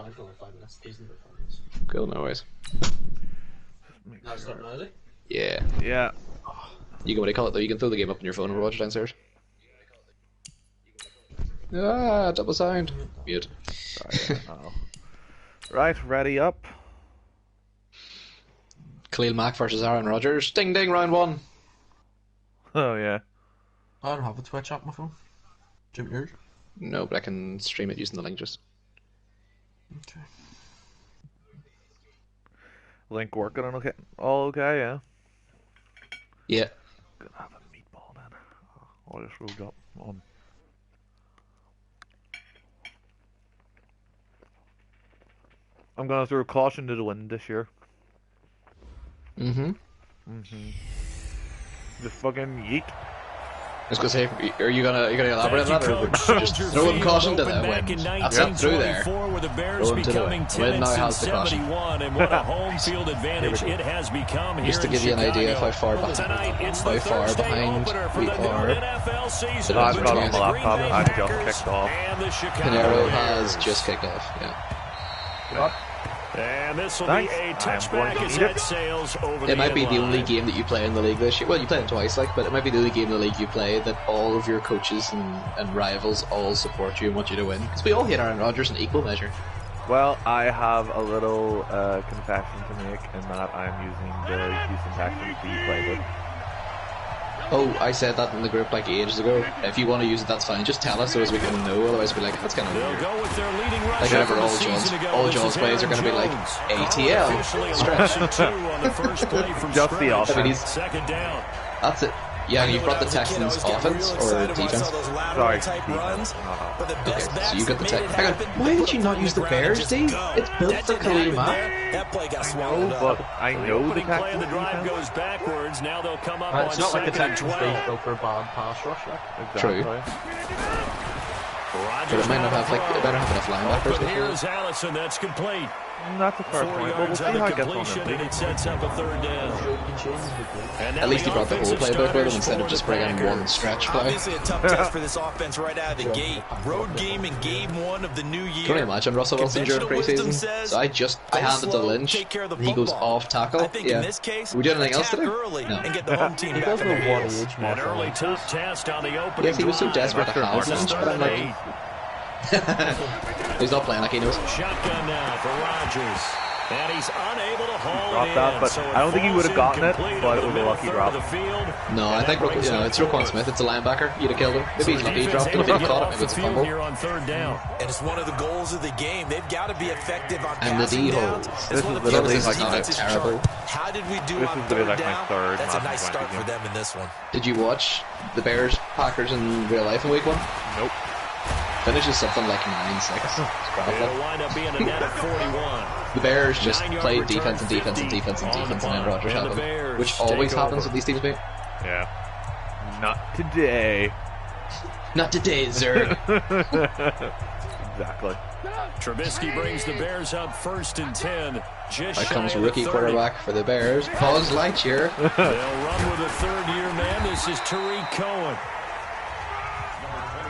online for like 5 minutes. Teasing about 5 minutes. Cool, no worries. Now it's not noisy? Yeah. Yeah. You can, what do you call it though? You can throw the game up on your phone and watch it downstairs. Ah, double sound. Mute. Sorry, oh. Right, ready up. Khalil Mack versus Aaron Rodgers. Ding ding, round 1. Oh yeah. I don't have a Twitch app on my phone. Do you have yours? No, but I can stream it using the link just. Okay. Link working on okay? All okay, yeah. Yeah. Gonna have a meatball then. Oh, I just rolled up on. I'm gonna throw caution to the wind this year. Mm-hmm. Just fucking yeet. I was gonna say, are you gonna elaborate on that, or just throwing caution to the wind? That's it through there. Throw him to the wind. The wind now has the caution. And what a home field advantage it has become here. Just to give you an idea of how far behind we are. I've got on the laptop. I just kicked off. Pinero has just kicked off. Yeah. What? And this will be a touchback as that sails over. It might be the only game that you play in the league this year. Well, you play it twice, like, but it might be the only game in the league you play that all of your coaches and rivals all support you and want you to win. Because we all hate Aaron Rodgers in equal measure. Well, I have a little confession to make in that I'm using the Houston Texans to play with. Oh, I said that in the group like ages ago. If you want to use it, that's fine. Just tell us so as we can know. Otherwise, we're like, that's kind of weird. Like whenever all John's plays are going to be like ATL stretch. Just the offense. I mean, that's it. Yeah, you brought the Texans offense or defense? Sorry, defense. Okay, so you got the Texans. Hang on, why did you not use the Bears, Steve? It's built for Khalil Mack. That play got swallowed up. But I know the Texans drive goes backwards. Now they'll come up on It's not like the second and Texans 12. go for a bad pass rush. Like. True. But it might not have it better have enough linebackers. Here's Allison. That's complete. That's a fair point. Well, we'll see how it gets on and it sets up a third down. At least he brought the whole playbook with him instead of just bringing one stretch play. Obviously a tough test for this offense right out of the gate. Road game in game 1 of the new year. Can you imagine Russell Wilson during preseason? So I handed to Lynch, and he goes off tackle. Yeah. We do anything else today? No. And get the home team He back does on know their what heels. age An early tough test on the opening. Yes, he was so desperate to have Lynch, but I'm like... He's not playing like he knows. Shotgun now for Rodgers. And he's unable to haul it in. That, but so I don't think he would have gotten it, but it was a lucky drop. No, I think it's Roquan Smith. It's a linebacker. You'd have killed him. Maybe he's lucky he dropped it. If he caught it, maybe it's a fumble. On third down. And it's one of the goals of the game. They've got to be effective on and the D holes. This is literally like terrible. How did we do on third down? That's a nice start for them in this one. Did you watch the Bears Packers in real life in week 1? Nope. Finishes something like 9-6. It'll wind up being a net of 41. The Bears just played defense and then Rodgers had them, which always happens with these teams, mate. Yeah. Not today. Not today, sir. Exactly. Trubisky brings the Bears up 1st and 10. Just Here comes shy rookie of 30. quarterback for the Bears, Buzz Lightyear. They'll run with a third-year man. This is Tariq Cohen.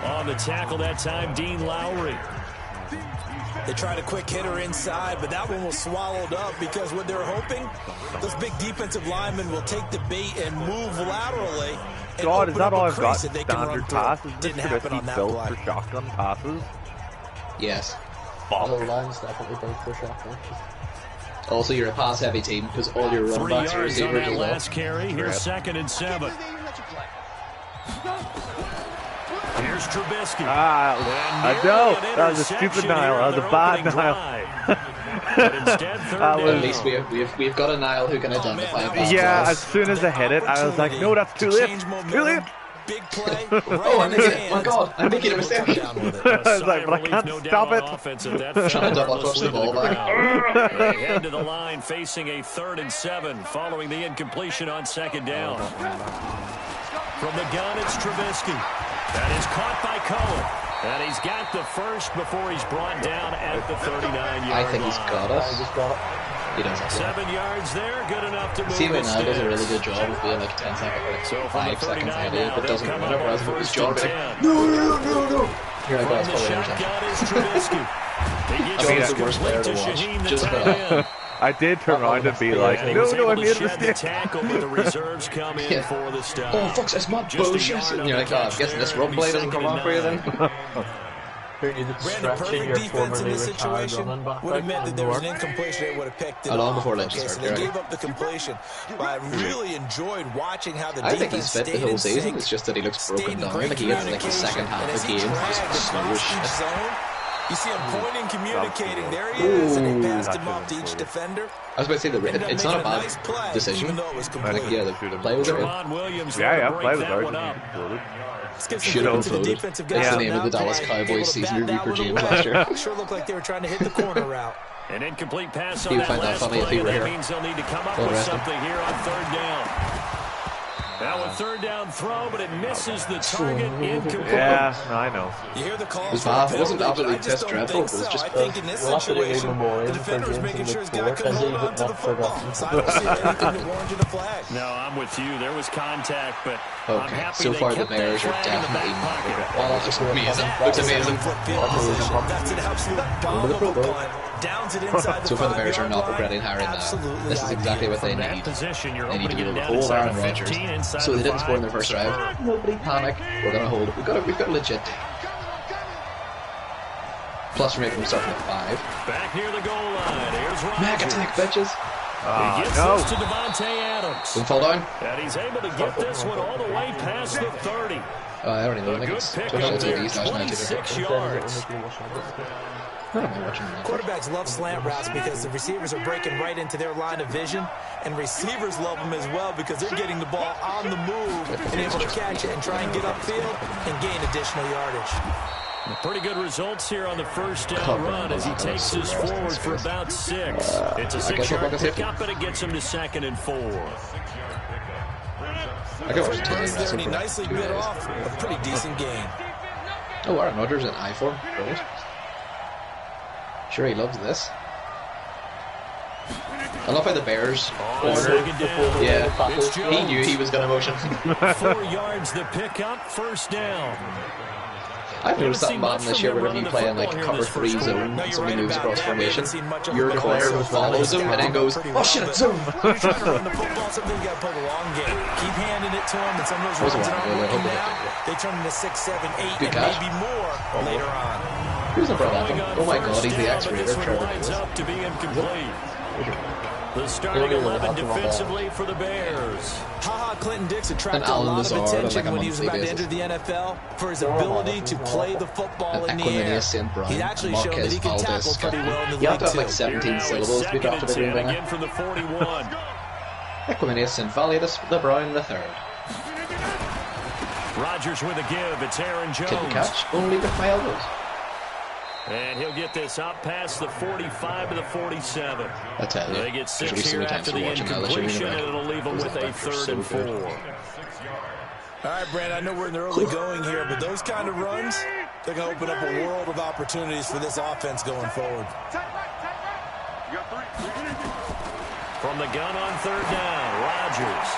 On the tackle that time, Dean Lowry. They tried a quick hitter inside, but that one was swallowed up because what they're hoping, those big defensive linemen will take the bait and move laterally. And God, is that all I've got? So Standard passes? Didn't happen on that built play. for shotgun passes? Yes. The line's definitely built for shotgun. Also, you're a pass-heavy team because all your run 3 backs are yards on receivers that as well. last carry. Here's 2nd and 7. Here's Trubisky. I know. That was a stupid Nile. That was a bad Nile. But instead, third At down. least we've got a Nile who can identify a pass. Yeah, balls. as soon as I hit it, I was like, no, that's too late. Too late. Big play. Oh, I'm making it. My God, I'm making a mistake. I was like, but I can't stop it. Trying to double touch the ball back. They head to the line facing a 3rd and 7 following the incompletion on 2nd down. From the gun, it's Trubisky. That is caught by Cohen. And he's got the first before he's brought down at the 39-yard line. I think he's got us. He does. 7 yards there, good enough to move. See, right now does a really good good job of being like 10 seconds, like So from 5 the seconds 39 ahead of you, now, but doesn't they'll come whenever up else on with his 1st jaw, and be 10. like, no. Here I go, From it's the probably shotgun interception. is Trubisky. John's the worst player to watch. Just for that. I did turn around and be like, no, I made a mistake. Tackle, but the reserves come in for the stop. Oh, fuck, it's not bullshit. And you're like, oh, I'm guessing this run play doesn't come off for you then. Brandon, perfect defense in this situation would have meant that there was an incompletion. They would have picked it long off. before Lynch So they gave up the completion. But I really enjoyed watching how the I think defense he's fit the whole season. It's just that he looks broken down. Like he gets like the second half of the game. Just slow as shit. You see him pointing, communicating. There he is, and they passed him off to each defender. I was about to say that it's not a bad decision. I think, yeah, the play was good. Yeah, play was good. Should have imploded. That's the name of the Dallas Cowboys season review for James last year. Sure looked like they were trying to hit the corner route. An incomplete pass He on would that find that last funny if he play, were and that here. means they'll need to come up with something here on third down. Now a third down throw, but it misses the target. Incomplete. Yeah, no, I know. You hear the call. It was bad. It wasn't absolutely just dreadful. It was just. I think in this situation, the defender was making sure he's got to hold on to the football. So I don't see anything that warranted a flag. No, I'm with you. There was contact, but I'm Okay, happy so they far the kept Bears that are flag in the definitely back pocket. well, that looks amazing. Looks amazing. That's an absolute bomb of a punt. Downs it inside the 5-yard line. So far the Bears are not regretting hiring now. This is exactly what they need. Position, you're They need to be opening able it to down hold inside Aaron the Rodgers. 15, inside So they the didn't score in their 5. first drive. Nobody panic. We're gonna hold it. We've got legit. Plus we're making them start at 5. Back near the goal line. Here's Rodgers. Mac attack, bitches. He gets no. this to Devontae Adams. Don't fall down. And he's able to get this one all the way past the 30. I already know. I think Good it's pick touchdown up there, TVs last night. 26 yards. I don't know watching that. Quarterbacks love slant routes because the receivers are breaking right into their line of vision, and receivers love them as well because they're getting the ball on the move and able to catch it and try and get upfield and gain additional yardage. Pretty good results here on the first down run as he takes this forward for about 6. It's a 6-yard pickup, and it gets him to 2nd and 4. I can watch the Burns there, and he TV. nicely bit off a pretty decent gain. Oh, Aaron Rodgers in I-form. Brilliant. Sure, he loves this. I love how the Bears cornered. Yeah, he knew he was going to motion. 4 yards the pickup, first down. I've noticed that Madden this year whenever you play in like cover 3 zone and somebody moves across formation, your corner follows him and then goes, oh shit, it's zone! You're trying to run the football, something you got to play the long game. Keep handing it to him, and some of those runs that aren't working now, they turn into 6, 7, 8, Good and catch. maybe more later on. Who's the problem? Oh my god, he's the X-Raider. Trevor Lines Davis. up to be incomplete. The starting 11 defensively for the Bears. Ha-ha, Clinton Dix attracted a Alan lot of Lazard on, attention like, a when he was about monthly to enter the NFL for his ability to play the football in the air. St. Brian, He's actually shown that he can tackle pretty well in the You have league to have like too. 17 syllables to be drafted to the Again from the 41. Equiminius St. Valius the Brown the Third. Rodgers with a give. It's Aaron Jones. Couldn't catch, only with my elbows. And he'll get this up past the 45 to the 47. I tell you, They get 6 so here many after times the watching that, I should incompletion, be and it'll leave them with a 3rd and 4. All right, Brand, I know we're in the early going here, but those kind of runs, they're going to open up a world of opportunities for this offense going forward. From the gun on 3rd down, Rodgers.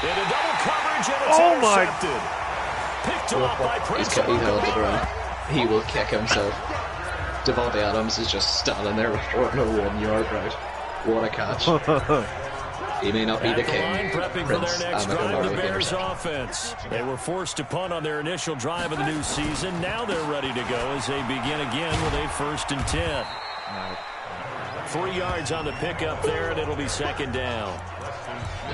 Into double coverage, and it's intercepted. Picked off by He's Prince. held the ground. He will kick himself. Devontae Adams is just standing there with 401-yard right. What a catch. He may not be the king. Prepping for Prince their next drive, the Bears interception. offense. They were forced to punt on their initial drive of the new season. Now they're ready to go as they begin again with a 1st and 10. 3 yards on the pickup there, and it'll be 2nd down.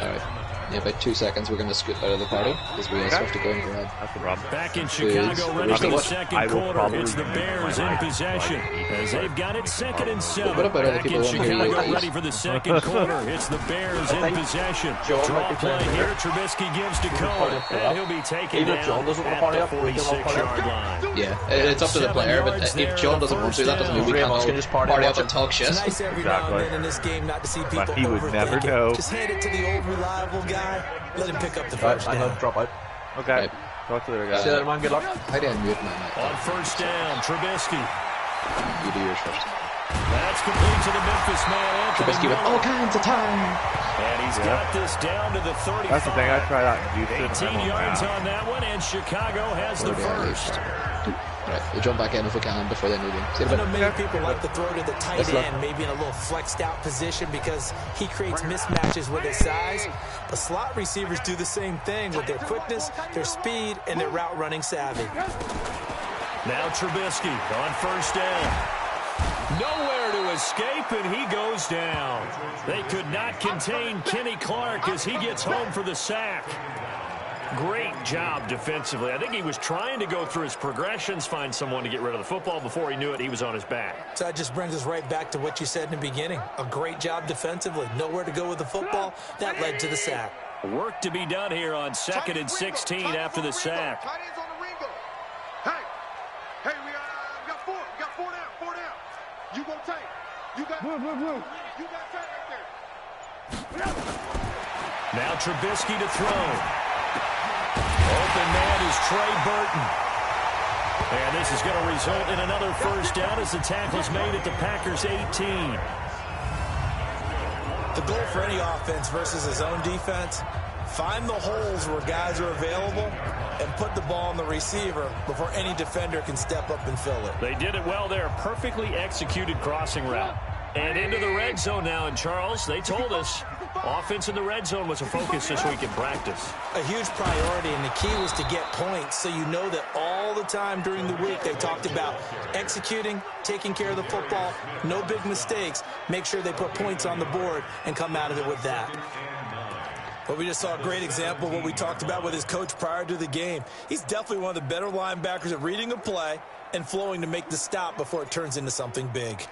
All right. Yeah, about 2 seconds we're going to scoot out of the party because we also have to go and grab. That's the problem. Back in Chicago, ready for the I second will quarter. probably It's the Bears in possession as they've got it 2nd and 7. What about other Back people in who want to hear Chicago, you? ready for the second quarter. It's the Bears in possession. Draw play here. Trubisky gives to Cohen, and he'll be taken down at the 46-yard line. Yeah, it's up to the player, but if John doesn't want to, that doesn't mean we can't all party up and talk shit. It's nice every now and then in this game not to see people But he would never overthink it. know. Just hand it to the old reliable guy. Let him pick up the first I'm down. going to drop out. Okay. Right. Talk to the other guy. See you later, man. Good luck. I didn't mute my mic. On 1st down, Trubisky. You do yours first. That's complete to the Memphis man, Anthony Trubisky with all Miller. kinds of time. And he's got this down to the 35. That's the thing. I try that in Houston. 18 yards on that one, and Chicago has the first. Right, we'll jump back in if we can before the end of the game. See you in a I know bit. many people like to throw to the tight end, maybe in a little flexed out position because he creates mismatches with his size. But slot receivers do the same thing with their quickness, their speed, and their route running savvy. Now Trubisky on first down. Nowhere to escape, and he goes down. They could not contain Kenny Clark as he gets home for the sack. Great job defensively. I think he was trying to go through his progressions, find someone to get rid of the football. Before he knew it, he was on his back. So that just brings us right back to what you said in the beginning. A great job defensively. Nowhere to go with the football. That led to the sack. Work to be done here on 2nd and 16 after the sack. Hey, we got four. We got four down. You go tight. You got tight right there. Now Trubisky to throw. Open man is Trey Burton. And this is going to result in another first down as the tackle's made at the Packers' 18. The goal for any offense versus his own defense, find the holes where guys are available and put the ball on the receiver before any defender can step up and fill it. They did it well there. Perfectly executed crossing route. And into the red zone now. And Charles, they told us offense in the red zone was a focus this week in practice. A huge priority, and the key was to get points. So you know that all the time during the week they talked about executing, taking care of the football, no big mistakes. Make sure they put points on the board and come out of it with that. Well, we just saw a great example of what we talked about with his coach prior to the game. He's definitely one of the better linebackers at reading a play and flowing to make the stop before it turns into something big.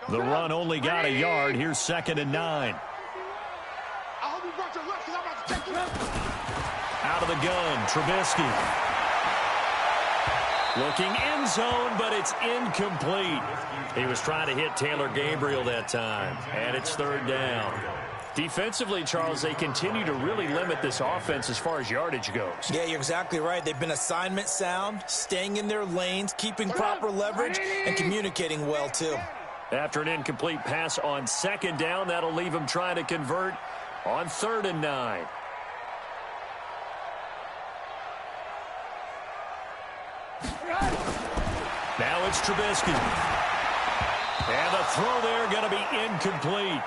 The run only got a yard. Here's 2nd and 9. Out of the gun, Trubisky. Looking end zone, but it's incomplete. He was trying to hit Taylor Gabriel that time, and it's 3rd down. Defensively, Charles, they continue to really limit this offense as far as yardage goes. Yeah, you're exactly right. They've been assignment sound, staying in their lanes, keeping proper leverage, and communicating well, too. After an incomplete pass on 2nd down, that'll leave him trying to convert on 3rd and 9. Now it's Trubisky. And the throw there going to be incomplete.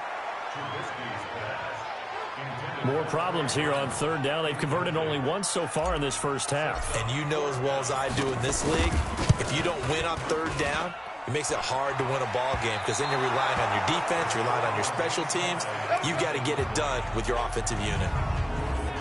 More problems here on 3rd down. They've converted only once so far in this first half. And you know as well as I do in this league, if you don't win on 3rd down, it makes it hard to win a ball game because then you're relying on your defense, you're relying on your special teams. You've got to get it done with your offensive unit.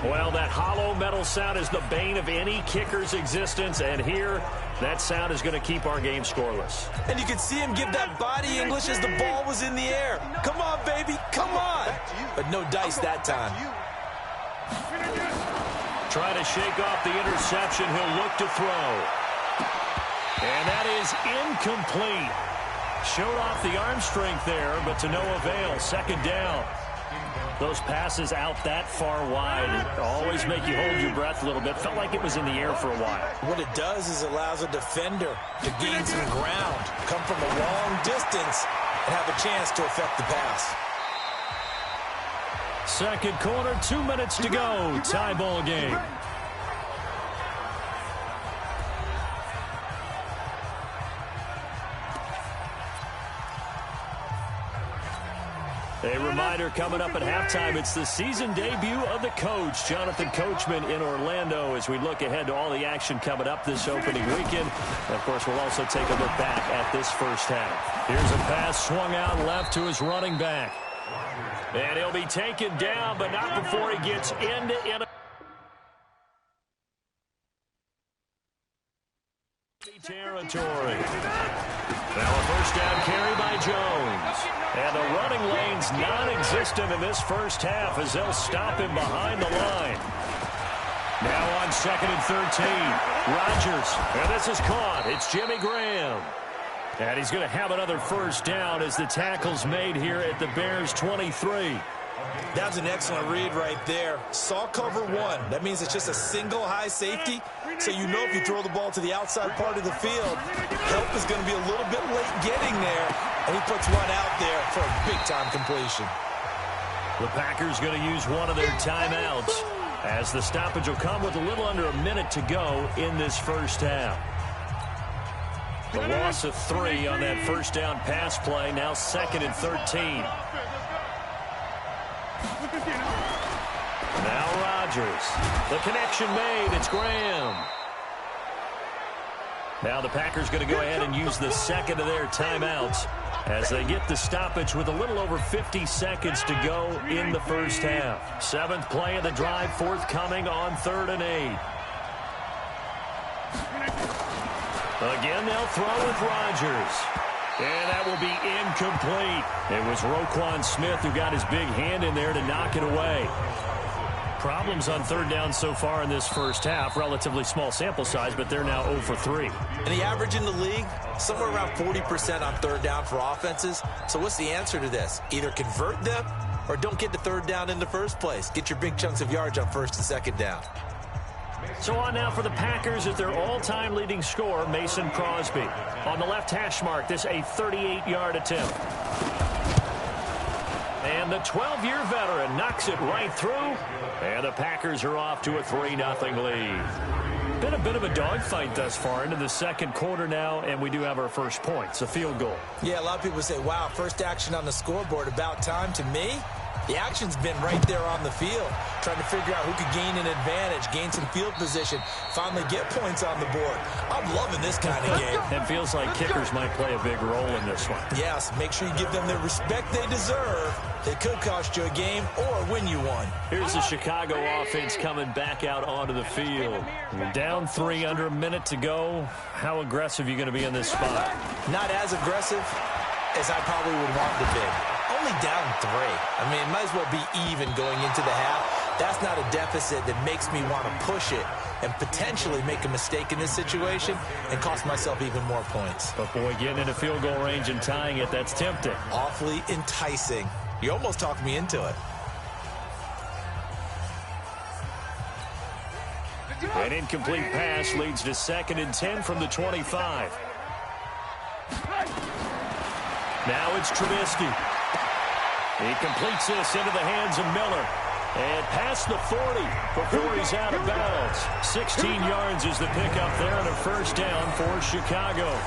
Well, that hollow metal sound is the bane of any kicker's existence, and here, that sound is going to keep our game scoreless. And you can see him give that body English as the ball was in the air. Come on, baby, come on. But no dice that time. Trying to shake off the interception, he'll look to throw. And that is incomplete. Showed off the arm strength there, but to no avail. 2nd down. Those passes out that far wide always make you hold your breath a little bit. Felt like it was in the air for a while. What it does is it allows a defender to gain some ground, come from a long distance, and have a chance to affect the pass. 2nd quarter, 2 minutes to go. Tie ball game. A reminder coming up at halftime, it's the season debut of the coach, Jonathan Coachman in Orlando, as we look ahead to all the action coming up this opening weekend. And of course, we'll also take a look back at this first half. Here's a pass swung out left to his running back. And he'll be taken down, but not before he gets into territory. Now a first down carry by Jones. And the running lane's non-existent in this first half as they'll stop him behind the line. Now on 2nd and 13. Rodgers. And this is caught. It's Jimmy Graham. And he's going to have another first down as the tackle's made here at the Bears' 23. That's an excellent read right there. Saw cover one. That means it's just a single high safety. So you know if you throw the ball to the outside part of the field, help is going to be a little bit late getting there. And he puts one out there for a big-time completion. The Packers going to use one of their timeouts. as the stoppage will come with a little under a minute to go in this first half. The loss of 3 on that first down pass play, now 2nd and 13. Now Rodgers. The connection made. It's Graham. Now the Packers going to go ahead and use the second of their timeouts as they get the stoppage with a little over 50 seconds to go in the first half. 7th play of the drive forthcoming on 3rd and 8. Again, they'll throw with Rodgers. And that will be incomplete. It was Roquan Smith who got his big hand in there to knock it away. Problems on 3rd down so far in this first half. Relatively small sample size, but they're now 0 for 3. And the average in the league, somewhere around 40% on 3rd down for offenses. So what's the answer to this? Either convert them or don't get the 3rd down in the first place. Get your big chunks of yards on 1st and 2nd down. So on now for the Packers at their all-time leading scorer, Mason Crosby. On the left hash mark, this a 38-yard attempt. And the 12-year veteran knocks it right through. And the Packers are off to a 3-0 lead. Been a bit of a dogfight thus far into the second quarter now, and we do have our first points, a field goal. Yeah, a lot of people say, wow, first action on the scoreboard, about time. To me, the action's been right there on the field, trying to figure out who could gain an advantage, gain some field position, finally get points on the board. I'm loving this kind of game. It feels like kickers might play a big role in this one. Yes, make sure you give them the respect they deserve. They could cost you a game or win you one. Here's the Chicago offense coming back out onto the field. Down 3, under a minute to go. How aggressive are you going to be in this spot? Not as aggressive as I probably would want to be. Only down 3. I mean, it might as well be even going into the half. That's not a deficit that makes me want to push it and potentially make a mistake in this situation and cost myself even more points. But boy, getting into field goal range and tying it, that's tempting. Awfully enticing. You almost talked me into it. An incomplete pass leads to 2nd and 10 from the 25. Now it's Trubisky. He completes this into the hands of Miller. And past the 40 before he's out of bounds. 16 yards is the pickup there and a first down for Chicago.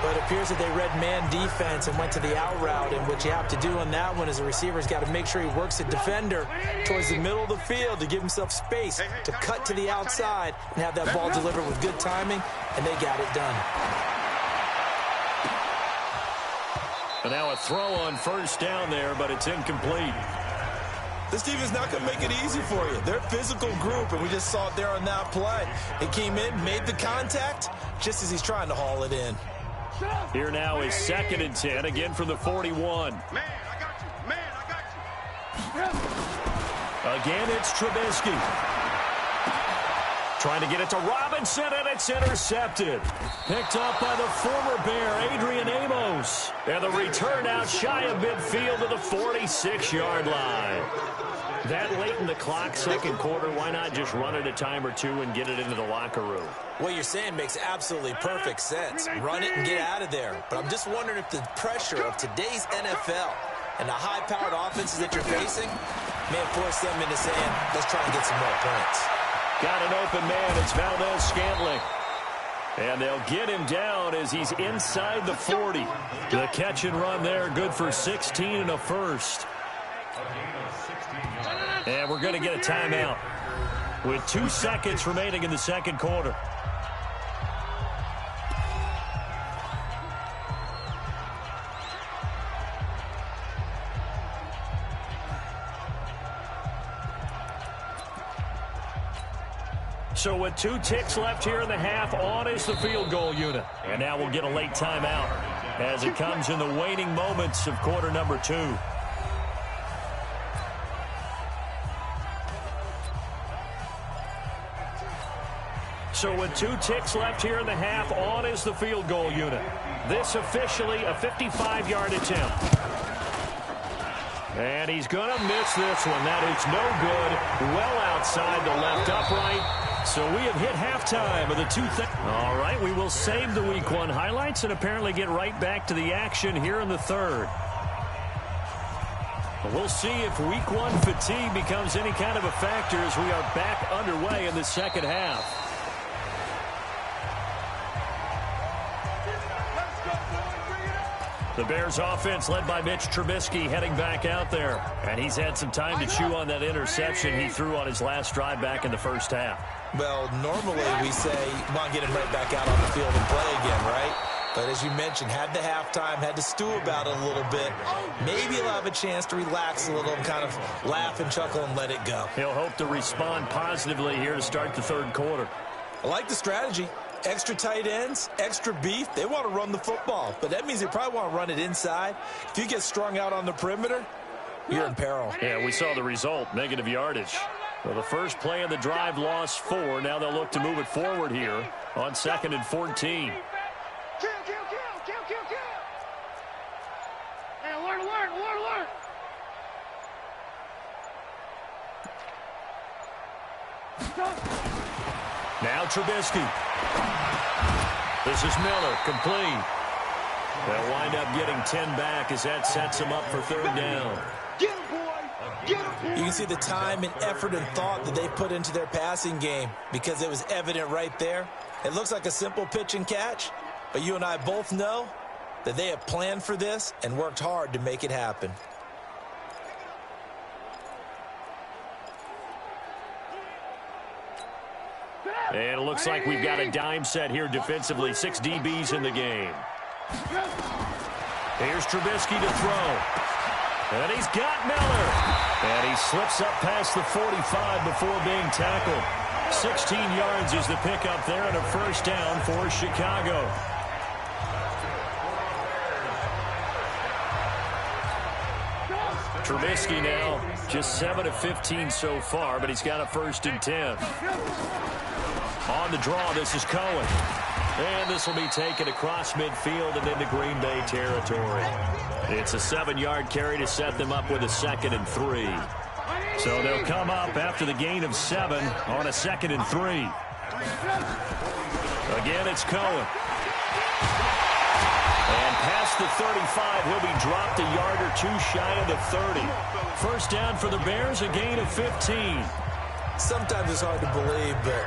But it appears that they read man defense and went to the out route, and what you have to do on that one is the receiver's got to make sure he works the defender towards the middle of the field to give himself space to cut to the outside and have that ball delivered with good timing, and they got it done. And now a throw on first down there, but it's incomplete. This team is not going to make it easy for you. They're a physical group, and we just saw it there on that play. He came in, made the contact, just as he's trying to haul it in. Here now is 2nd and 10, again from the 41. Man, I got you. Man, I got you. Again, it's Trubisky. Trying to get it to Robinson, and it's intercepted. Picked up by the former Bear, Adrian Amos. And the return out shy of midfield to the 46-yard line. That late in the clock, second quarter, why not just run it a time or two and get it into the locker room? What you're saying makes absolutely perfect sense. Run it and get out of there. But I'm just wondering if the pressure of today's NFL and the high-powered offenses that you're facing may have forced them into saying, let's try and get some more points. Got an open man. It's Valdez-Scantling. And they'll get him down as he's inside the 40. The catch and run there, good for 16 and a first. And we're going to get a timeout with 2 seconds remaining in the second quarter. So with 2 ticks left here in the half, on is the field goal unit. And now we'll get a late timeout as it comes in the waning moments of quarter number 2. So with 2 ticks left here in the half, on is the field goal unit. This officially a 55-yard attempt. And he's going to miss this one. That is no good. Well outside the left upright. So we have hit halftime of the 2nd. All right, we will save the Week 1 highlights and apparently get right back to the action here in the third. We'll see if week one fatigue becomes any kind of a factor as we are back underway in the second half. The Bears offense led by Mitch Trubisky heading back out there. And he's had some time to chew on that interception he threw on his last drive back in the first half. Well, normally we say, come on, get him right back out on the field and play again, right? But as you mentioned, had the halftime, had to stew about it a little bit. Maybe he'll have a chance to relax a little and kind of laugh and chuckle and let it go. He'll hope to respond positively here to start the third quarter. I like the strategy. Extra tight ends, extra beef. They want to run the football, but that means they probably want to run it inside. If you get strung out on the perimeter, you're in peril. Yeah, we saw the result, negative yardage. Well, the first play of the drive lost 4. Now they'll look to move it forward here on 2nd and 14. Kill. Hey, alert. Now Trubisky. This is Miller, complete. They'll wind up getting 10 back as that sets them up for third down. Get him, boy. You can see the time and effort and thought that they put into their passing game because it was evident right there. It looks like a simple pitch and catch, but you and I both know that they have planned for this and worked hard to make it happen. And it looks like we've got a dime set here defensively. 6 DBs in the game. Here's Trubisky to throw. And he's got Miller. And he slips up past the 45 before being tackled. 16 yards is the pickup there and a first down for Chicago. Trubisky now just 7 of 15 so far, but he's got a 1st and 10. On the draw, this is Cohen. And this will be taken across midfield and into Green Bay territory. It's a 7-yard carry to set them up with a 2nd and 3. So they'll come up after the gain of 7 on a 2nd and 3. Again, it's Cohen. And past the 35, he'll be dropped a yard or 2 shy of the 30. First down for the Bears, a gain of 15. Sometimes it's hard to believe, but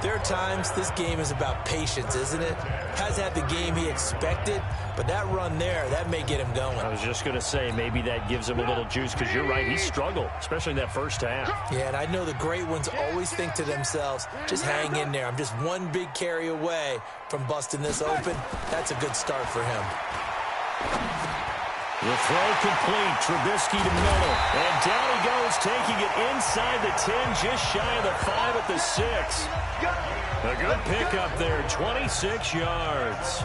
there are times this game is about patience, isn't it? Has had the game he expected, but that run there, that may get him going. I was just going to say, maybe that gives him a little juice, because you're right, he struggled, especially in that first half. Yeah, and I know the great ones always think to themselves, just hang in there. I'm just one big carry away from busting this open. That's a good start for him. The throw complete. Trubisky to Miller. And down he goes, taking it inside the 10, just shy of the 5 at the 6. A good pickup there, 26 yards.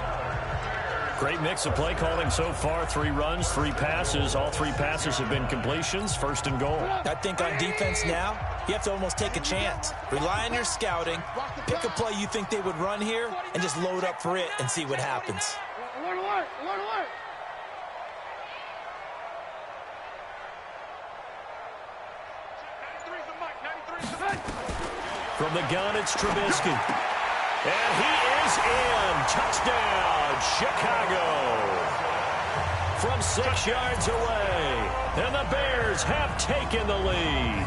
Great mix of play calling so far. 3 runs, 3 passes. All 3 passes have been completions. 1st and goal. I think on defense now, you have to almost take a chance. Rely on your scouting. Pick a play you think they would run here and just load up for it and see what happens. Alert. From the gun, it's Trubisky. And he is in. Touchdown, Chicago. From 6 yards away. And the Bears have taken the lead.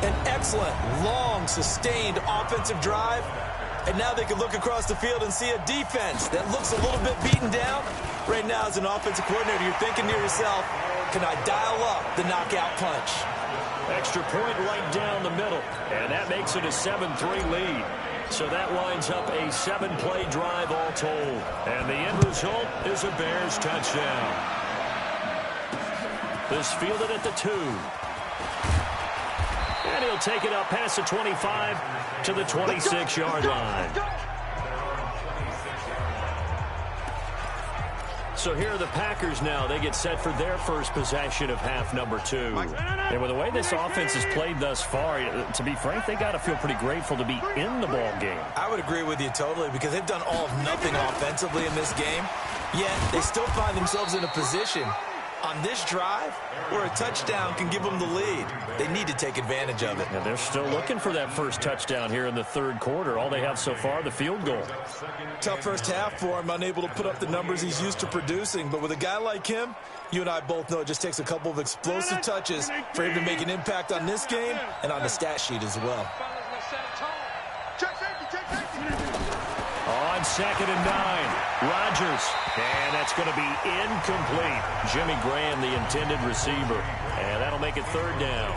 An excellent, long, sustained offensive drive. And now they can look across the field and see a defense that looks a little bit beaten down. Right now, as an offensive coordinator, you're thinking to yourself, can I dial up the knockout punch? Extra point right down the middle. And that makes it a 7-3 lead. So that winds up a 7-play drive all told. And the end result is a Bears touchdown. This fielded at the 2. And he'll take it up past the 25 to the 26-yard line. So here are the Packers now. They get set for their first possession of half number 2. And with the way this offense has played thus far, to be frank, they got to feel pretty grateful to be in the ball game. I would agree with you totally because they've done all of nothing offensively in this game. Yet they still find themselves in a position on this drive where a touchdown can give them the lead. They need to take advantage of it. And they're still looking for that first touchdown here in the third quarter. All they have so far, the field goal. Tough first half for him, unable to put up the numbers he's used to producing. But with a guy like him, you and I both know it just takes a couple of explosive touches for him to make an impact on this game and on the stat sheet as well. On 2nd and 9, Rodgers. And that's going to be incomplete. Jimmy Graham, the intended receiver. And that'll make it 3rd down.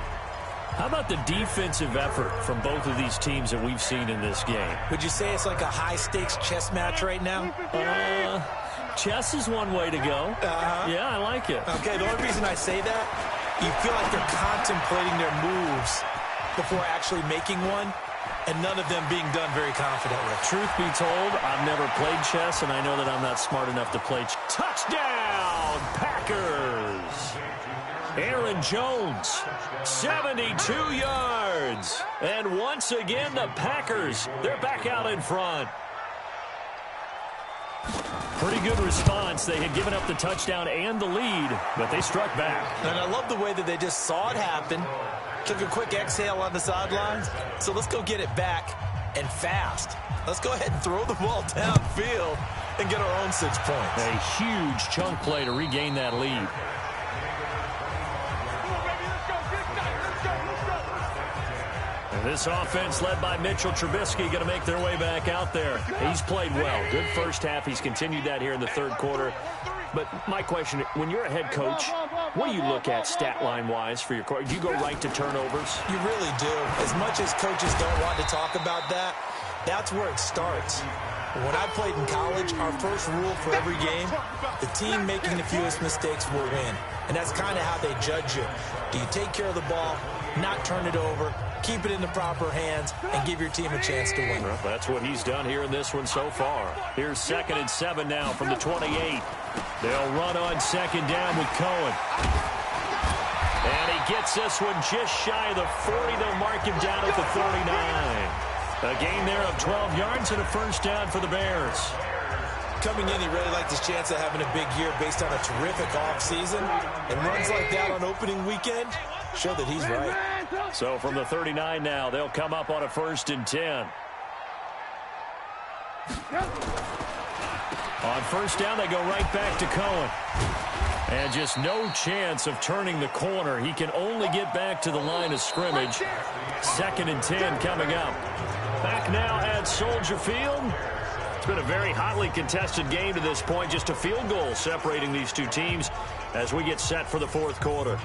How about the defensive effort from both of these teams that we've seen in this game? Would you say it's like a high-stakes chess match right now? Chess is one way to go. Yeah, I like it. Okay, the only reason I say that, you feel like they're contemplating their moves before actually making one, and none of them being done very confidently. Truth be told, I've never played chess, and I know that I'm not smart enough to play Touchdown, Packers! Aaron Jones, 72 yards. And once again, the Packers, they're back out in front. Pretty good response. They had given up the touchdown and the lead, but they struck back. And I love the way that they just saw it happen, took a quick exhale on the sidelines. So let's go get it back, and fast. Let's go ahead and throw the ball downfield and get our own 6 points. A huge chunk play to regain that lead. This offense led by Mitchell Trubisky going to make their way back out there. He's played well. Good first half. He's continued that here in the third quarter. But my question, when you're a head coach, what do you look at stat line-wise for your coach? Do you go right to turnovers? You really do. As much as coaches don't want to talk about that, that's where it starts. When I played in college, our first rule for every game, the team making the fewest mistakes will win. And that's kind of how they judge you. Do you take care of the ball, not turn it over, keep it in the proper hands, and give your team a chance to win? Well, that's what he's done here in this one so far. Here's 2nd and 7 now from the 28. They'll run on 2nd down with Cohen. And he gets this one just shy of the 40. They'll mark him down at the 39. A gain there of 12 yards and a first down for the Bears. Coming in, he really liked his chance of having a big year based on a terrific offseason. And runs like that on opening weekend show that he's right. So from the 39 now, they'll come up on a 1st and 10. On 1st down, they go right back to Cohen. And just no chance of turning the corner. He can only get back to the line of scrimmage. 2nd and 10 coming up. Back now at Soldier Field. It's been a very hotly contested game to this point. Just a field goal separating these two teams as we get set for the fourth quarter.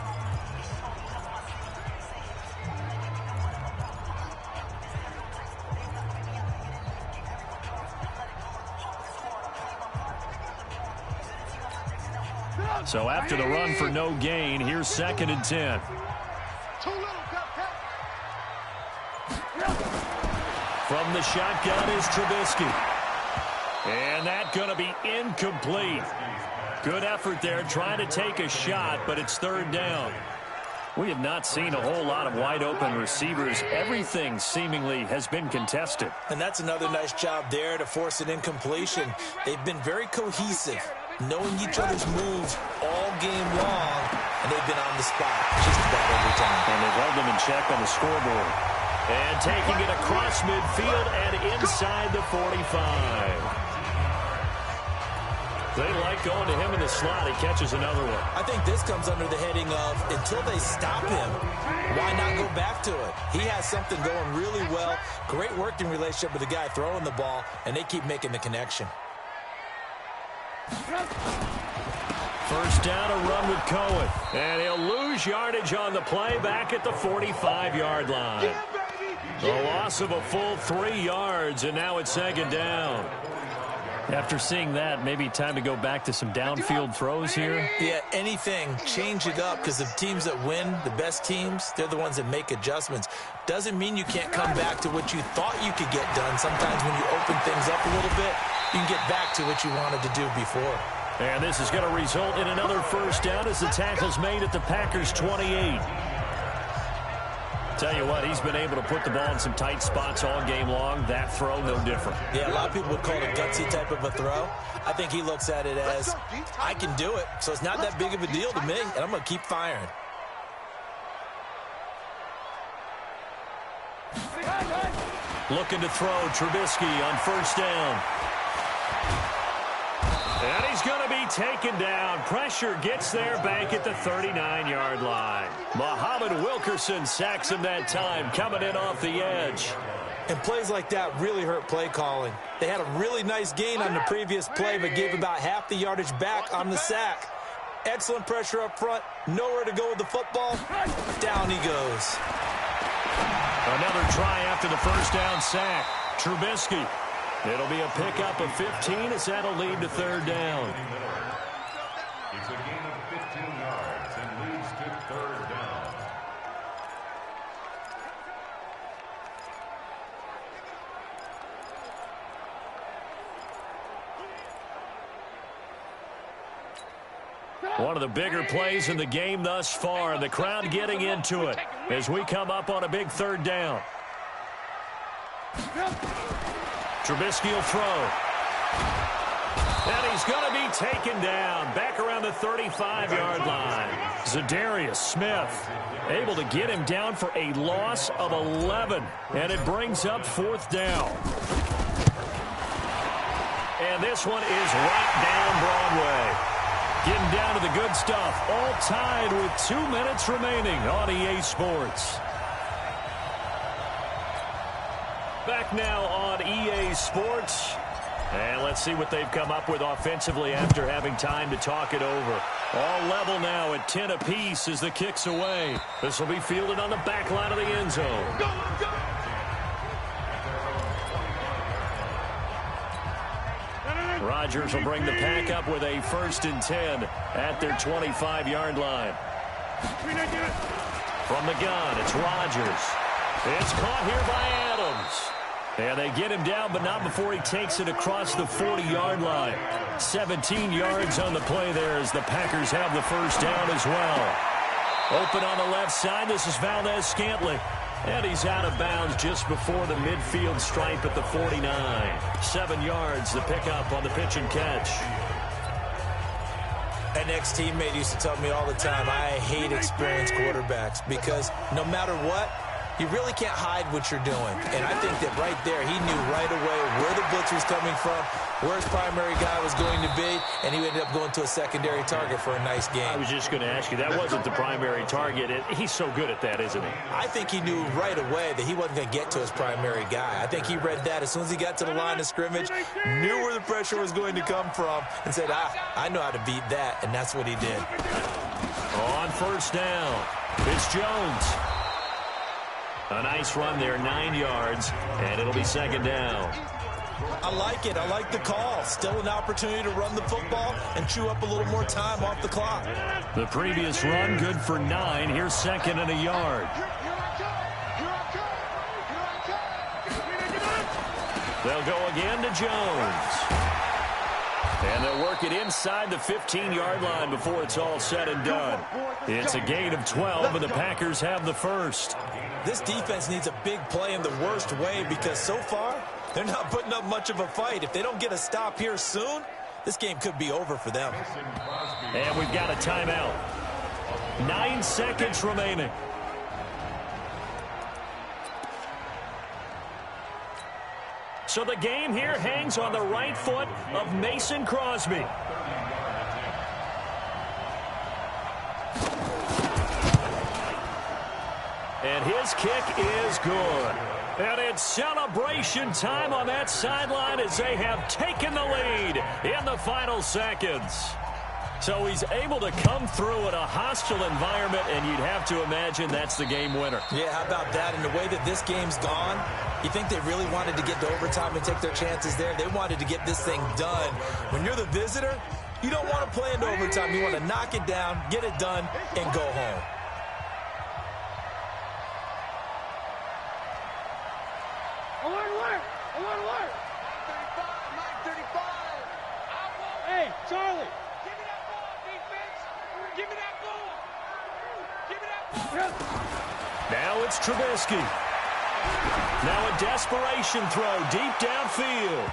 So after the run for no gain, here's 2nd and 10. From the shotgun is Trubisky. And that's going to be incomplete. Good effort there, trying to take a shot, but it's 3rd down. We have not seen a whole lot of wide-open receivers. Everything seemingly has been contested. And that's another nice job there to force an incompletion. They've been very cohesive, knowing each other's moves all game long, and they've been on the spot just about every time. And they've held them in check on the scoreboard. And taking it across midfield and inside the 45. They like going to him in the slot. He catches another one. I think this comes under the heading of, until they stop him, why not go back to it? He has something going really well. Great working relationship with the guy throwing the ball, and they keep making the connection. First down, a run with Cohen. And he'll lose yardage on the play back at the 45-yard line. A loss of a full 3 yards, and now it's 2nd down. After seeing that, maybe time to go back to some downfield throws here. Yeah, anything. Change it up, because the teams that win, the best teams, they're the ones that make adjustments. Doesn't mean you can't come back to what you thought you could get done. Sometimes when you open things up a little bit, you can get back to what you wanted to do before. And this is going to result in another first down as the tackle's made at the Packers' 28. Tell you what, he's been able to put the ball in some tight spots all game long. That throw, no different. Yeah, a lot of people would call it a gutsy type of a throw. I think he looks at it as, I can do it, so it's not that big of a deal to me, and I'm going to keep firing. Looking to throw, Trubisky on first down. And he's going to be taken down. Pressure gets there back at the 39-yard line. Muhammad Wilkerson sacks him that time, coming in off the edge. And plays like that really hurt play calling. They had a really nice gain on the previous play, but gave about half the yardage back on the sack. Excellent pressure up front. Nowhere to go with the football. Down he goes. Another try after the first down sack. Trubisky. It'll be a pickup of 15 as that'll lead to third down. It's a gain of 15 yards and leads to third down. One of the bigger plays in the game thus far, and the crowd getting into it as we come up on a big third down. Trubisky will throw. And he's going to be taken down back around the 35-yard line. Zadarius Smith able to get him down for a loss of 11. And it brings up fourth down. And this one is right down Broadway. Getting down to the good stuff. All tied with 2 minutes remaining on EA Sports. Back now on EA Sports. And let's see what they've come up with offensively after having time to talk it over. All level now at 10 apiece as the kick's away. This will be fielded on the back line of the end zone. Go, go. Rodgers will bring the pack up with a 1st and 10 at their 25-yard line. From the gun, it's Rodgers. It's caught here by Adams. And they get him down, but not before he takes it across the 40-yard line. 17 yards on the play there as the Packers have the first down as well. Open on the left side, this is Valdez-Scantling. And he's out of bounds just before the midfield stripe at the 49. 7 yards, the pickup on the pitch and catch. An ex-teammate used to tell me all the time, I hate experienced quarterbacks because no matter what, you really can't hide what you're doing. And I think that right there, he knew right away where the blitz was coming from, where his primary guy was going to be, and he ended up going to a secondary target for a nice game. I was just going to ask you, that wasn't the primary target. He's so good at that, isn't he? I think he knew right away that he wasn't going to get to his primary guy. I think he read that as soon as he got to the line of scrimmage, knew where the pressure was going to come from, and said, I know how to beat that, and that's what he did. On first down, it's Jones. A nice run there, 9 yards, and it'll be second down. I like it. I like the call. Still an opportunity to run the football and chew up a little more time off the clock. The previous run, good for 9. Here's 2nd and a yard. They'll go again to Jones. And they'll work it inside the 15-yard line before it's all said and done. It's a gain of 12, and the Packers have the first. This defense needs a big play in the worst way because so far, they're not putting up much of a fight. If they don't get a stop here soon, this game could be over for them. And we've got a timeout. 9 seconds remaining. So the game here hangs on the right foot of Mason Crosby. And his kick is good. And it's celebration time on that sideline as they have taken the lead in the final seconds. So he's able to come through in a hostile environment, and you'd have to imagine that's the game winner. Yeah, how about that? And the way that this game's gone, you think they really wanted to get to overtime and take their chances there? They wanted to get this thing done. When you're the visitor, you don't want to play into overtime. You want to knock it down, get it done, and go home. Alert, alert! Alert, alert! 935! Hey, Charlie! Give me that ball, defense! Give me that ball! Give me that ball! Now it's Trubisky. Now a desperation throw deep downfield.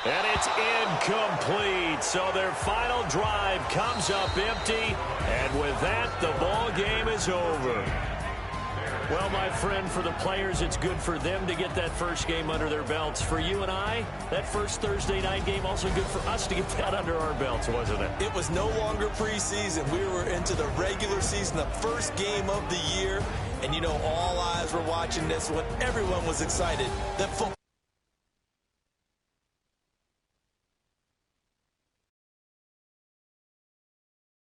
And it's incomplete. So their final drive comes up empty. And with that, the ball game is over. Well, my friend, for the players, it's good for them to get that first game under their belts. For you and I, that first Thursday night game, also good for us to get that under our belts, wasn't it? It was no longer preseason. We were into the regular season, the first game of the year. And, you know, all eyes were watching this one. Everyone was excited that football.